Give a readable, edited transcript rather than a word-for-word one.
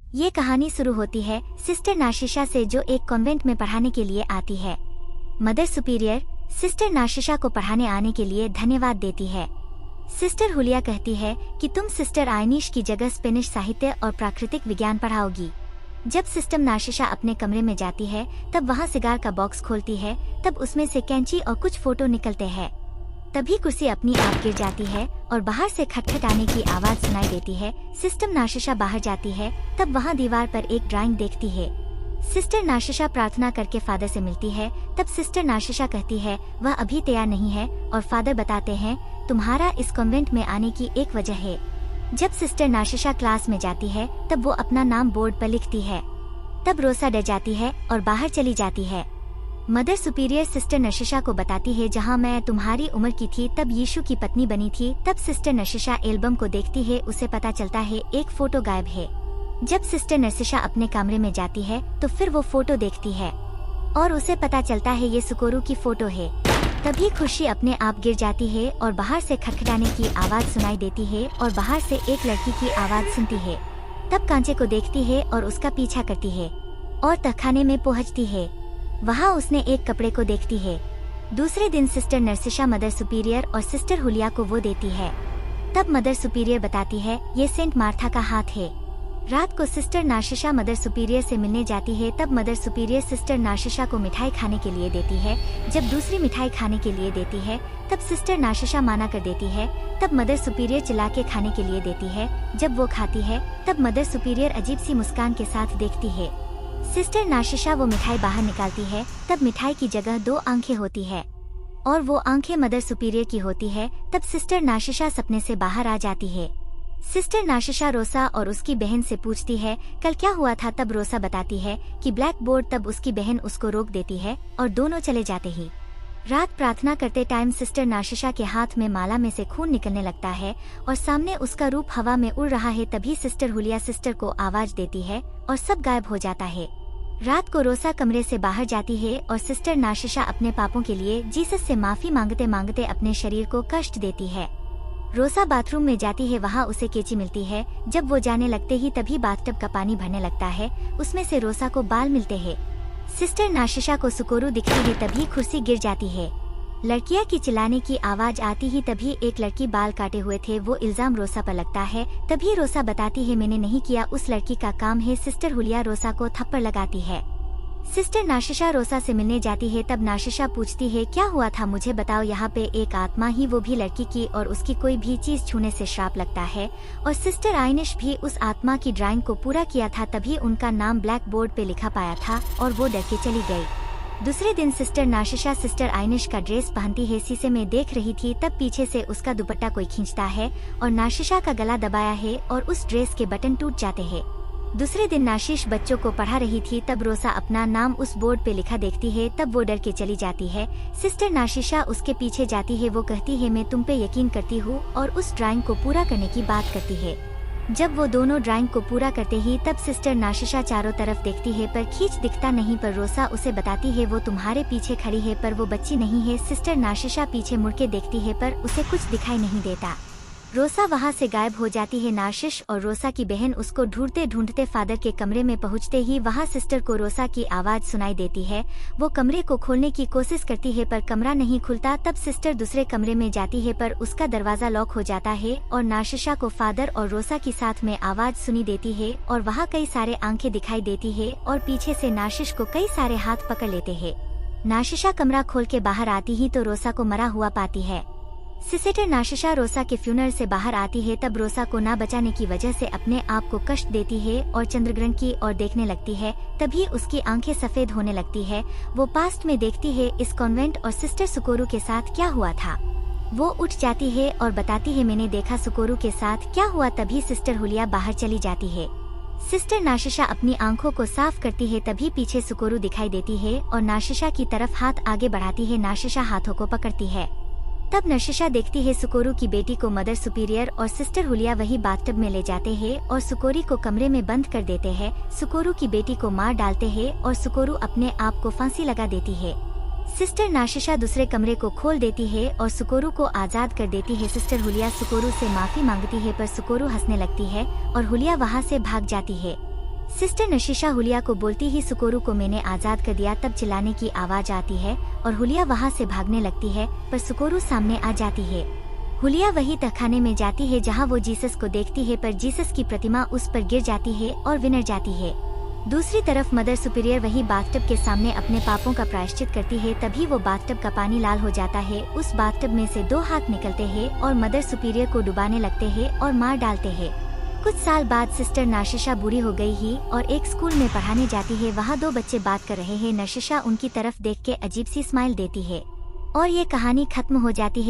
ये कहानी शुरू होती है सिस्टर नाशिशा से, जो एक कॉन्वेंट में पढ़ाने के लिए आती है। मदर सुपीरियर सिस्टर नाशिशा को पढ़ाने आने के लिए धन्यवाद देती है। सिस्टर हुलिया कहती है कि तुम सिस्टर आइनिश की जगह स्पेनिश साहित्य और प्राकृतिक विज्ञान पढ़ाओगी। जब सिस्टर नाशिशा अपने कमरे में जाती है तब वहाँ सिगार का बॉक्स खोलती है, तब उसमें से कैंची और कुछ फोटो निकलते हैं। तभी कुर्सी अपनी आप गिर जाती है और बाहर से खटखटाने की आवाज सुनाई देती है। सिस्टर नाशिशा बाहर जाती है, तब वहाँ दीवार पर एक ड्राइंग देखती है। सिस्टर नाशिशा प्रार्थना करके फादर से मिलती है। तब सिस्टर नाशिशा कहती है वह अभी तैयार नहीं है, और फादर बताते हैं तुम्हारा इस कॉन्वेंट में आने की एक वजह है। जब सिस्टर नाशिशा क्लास में जाती है तब वो अपना नाम बोर्ड पर लिखती है। तब रोसा डर जाती है और बाहर चली जाती है। मदर सुपीरियर सिस्टर नशिशा को बताती है जहाँ मैं तुम्हारी उम्र की थी तब यीशु की पत्नी बनी थी। तब सिस्टर नशिशा एल्बम को देखती है, उसे पता चलता है एक फोटो गायब है। जब सिस्टर नशिशा अपने कमरे में जाती है तो फिर वो फोटो देखती है और उसे पता चलता है ये सुकोरू की फोटो है। तभी खुशी अपने आप गिर जाती है और बाहर से खटखटाने की आवाज सुनाई देती है और बाहर से एक लड़की की आवाज सुनती है। तब कांचे को देखती है और उसका पीछा करती है और तहखाने में पहुंचती है। वहाँ उसने एक कपड़े को देखती है। दूसरे दिन सिस्टर नर्सिशा मदर सुपीरियर और सिस्टर हुलिया को वो देती है। तब मदर सुपीरियर बताती है ये सेंट मार्था का हाथ है। रात को सिस्टर नाशिशा मदर सुपीरियर से मिलने जाती है। तब मदर सुपीरियर सिस्टर नाशिशा को मिठाई खाने के लिए देती है। जब दूसरी मिठाई खाने के लिए देती है तब सिस्टर नाशिशा माना कर देती है। तब मदर सुपीरियर चिल्ला के खाने के लिए देती है। जब वो खाती है तब मदर सुपीरियर अजीब सी मुस्कान के साथ देखती है। सिस्टर नाशिशा वो मिठाई बाहर निकालती है। तब मिठाई की जगह 2 आंखें होती है और वो आंखें मदर सुपीरियर की होती है। तब सिस्टर नाशिशा सपने से बाहर आ जाती है। सिस्टर नाशिशा रोसा और उसकी बहन से पूछती है कल क्या हुआ था। तब रोसा बताती है कि ब्लैक बोर्ड। तब उसकी बहन उसको रोक देती है और दोनों चले जाते ही। रात प्रार्थना करते टाइम सिस्टर नाशिशा के हाथ में माला में से खून निकलने लगता है और सामने उसका रूप हवा में उड़ रहा है। तभी सिस्टर हुलिया सिस्टर को आवाज देती है और सब गायब हो जाता है। रात को रोसा कमरे से बाहर जाती है और सिस्टर नाशिशा अपने पापों के लिए जीसस से माफी मांगते मांगते अपने शरीर को कष्ट देती है। रोसा बाथरूम में जाती है, वहाँ उसे केची मिलती है। जब वो जाने लगते ही तभी बाथटब का पानी भरने लगता है, उसमें से रोसा को बाल मिलते हैं। सिस्टर नाशिशा को सुकोरू दिखती है, तभी कुर्सी गिर जाती है। लड़कियां की चिल्लाने की आवाज आती ही तभी एक लड़की बाल काटे हुए थे, वो इल्जाम रोसा पर लगता है। तभी रोसा बताती है मैंने नहीं किया, उस लड़की का काम है। सिस्टर हुलिया रोसा को थप्पड़ लगाती है। सिस्टर नाशिशा रोसा से मिलने जाती है। तब नाशिशा पूछती है क्या हुआ था, मुझे बताओ। यहाँ पे एक आत्मा ही, वो भी लड़की की, और उसकी कोई भी चीज छूने से श्राप लगता है। और सिस्टर आइनिश भी उस आत्मा की ड्राइंग को पूरा किया था, तभी उनका नाम ब्लैक बोर्ड पे लिखा पाया था और वो डर के चली गई। दूसरे दिन सिस्टर नाशिशा सिस्टर आइनिश का ड्रेस पहनती है, शीशे में देख रही थी। तब पीछे से उसका दुपट्टा कोई खींचता है और नाशिशा का गला दबाया है और उस ड्रेस के बटन टूट जाते हैं। दूसरे दिन नाशिश बच्चों को पढ़ा रही थी, तब रोसा अपना नाम उस बोर्ड पे लिखा देखती है। तब वो डर के चली जाती है। सिस्टर नाशिशा उसके पीछे जाती है, वो कहती है मैं तुम पे यकीन करती हूँ, और उस ड्राइंग को पूरा करने की बात करती है। जब वो दोनों ड्राइंग को पूरा करते ही तब सिस्टर नाशिशा चारों तरफ देखती है पर खींच दिखता नहीं, पर रोसा उसे बताती है वो तुम्हारे पीछे खड़ी है पर वो बच्ची नहीं है। सिस्टर नाशिशा पीछे मुड़ के देखती है पर उसे कुछ दिखाई नहीं देता। रोसा वहाँ से गायब हो जाती है। नाशिश और रोसा की बहन उसको ढूंढते ढूंढते फादर के कमरे में पहुँचते ही वहाँ सिस्टर को रोसा की आवाज सुनाई देती है। वो कमरे को खोलने की कोशिश करती है पर कमरा नहीं खुलता। तब सिस्टर दूसरे कमरे में जाती है पर उसका दरवाजा लॉक हो जाता है और नाशिशा को फादर और रोसा की साथ में आवाज सुनी देती है और वहाँ कई सारे आंखें दिखाई देती है और पीछे से नाशिश को कई सारे हाथ पकड़ लेते हैं। नाशिशा कमरा खोल के बाहर आती ही तो रोसा को मरा हुआ पाती है। सिस्टर नाशिशा रोसा के फ्यूनरल से बाहर आती है। तब रोसा को ना बचाने की वजह से अपने आप को कष्ट देती है और चंद्रग्रहण की ओर देखने लगती है। तभी उसकी आंखें सफेद होने लगती है। वो पास्ट में देखती है इस कॉन्वेंट और सिस्टर सुकोरू के साथ क्या हुआ था। वो उठ जाती है और बताती है मैंने देखा सुकोरू के साथ क्या हुआ। तभी सिस्टर हुलिया बाहर चली जाती है। सिस्टर नाशिशा अपनी आंखों को साफ करती है, तभी पीछे सुकोरू दिखाई देती है और नाशिशा की तरफ हाथ आगे बढ़ाती है। नाशिशा हाथों को पकड़ती है। तब नशिशा देखती है सुकोरू की बेटी को मदर सुपीरियर और सिस्टर हुलिया वही बाथटब में ले जाते हैं और सुकोरी को कमरे में बंद कर देते हैं। सुकोरू की बेटी को मार डालते हैं और सुकोरू अपने आप को फांसी लगा देती है। सिस्टर नाशिशा दूसरे कमरे को खोल देती है और सुकोरू को आजाद कर देती है। सिस्टर हुलिया सुकोरू से माफी मांगती है पर सुकोरू हंसने लगती है और हुलिया वहाँ से भाग जाती है। सिस्टर नशीशा हुलिया को बोलती ही सुकोरू को मैंने आजाद कर दिया। तब चिल्लाने की आवाज आती है और हुलिया वहाँ से भागने लगती है, पर सुकोरू सामने आ जाती है। हुलिया वही तहखाने में जाती है जहाँ वो जीसस को देखती है, पर जीसस की प्रतिमा उस पर गिर जाती है और विनर जाती है। दूसरी तरफ मदर सुपीरियर वही बाथटब के सामने अपने पापों का प्रायश्चित करती है। तभी वो बाथटब का पानी लाल हो जाता है। उस बाथटब में से 2 हाथ निकलते हैं और मदर सुपीरियर को डुबाने लगते हैं और मार डालते हैं। कुछ साल बाद सिस्टर नार्सिसा बूढ़ी हो गई ही और एक स्कूल में पढ़ाने जाती है। वहाँ 2 बच्चे बात कर रहे हैं। नार्सिसा उनकी तरफ देख के अजीब सी स्माइल देती है और ये कहानी खत्म हो जाती है।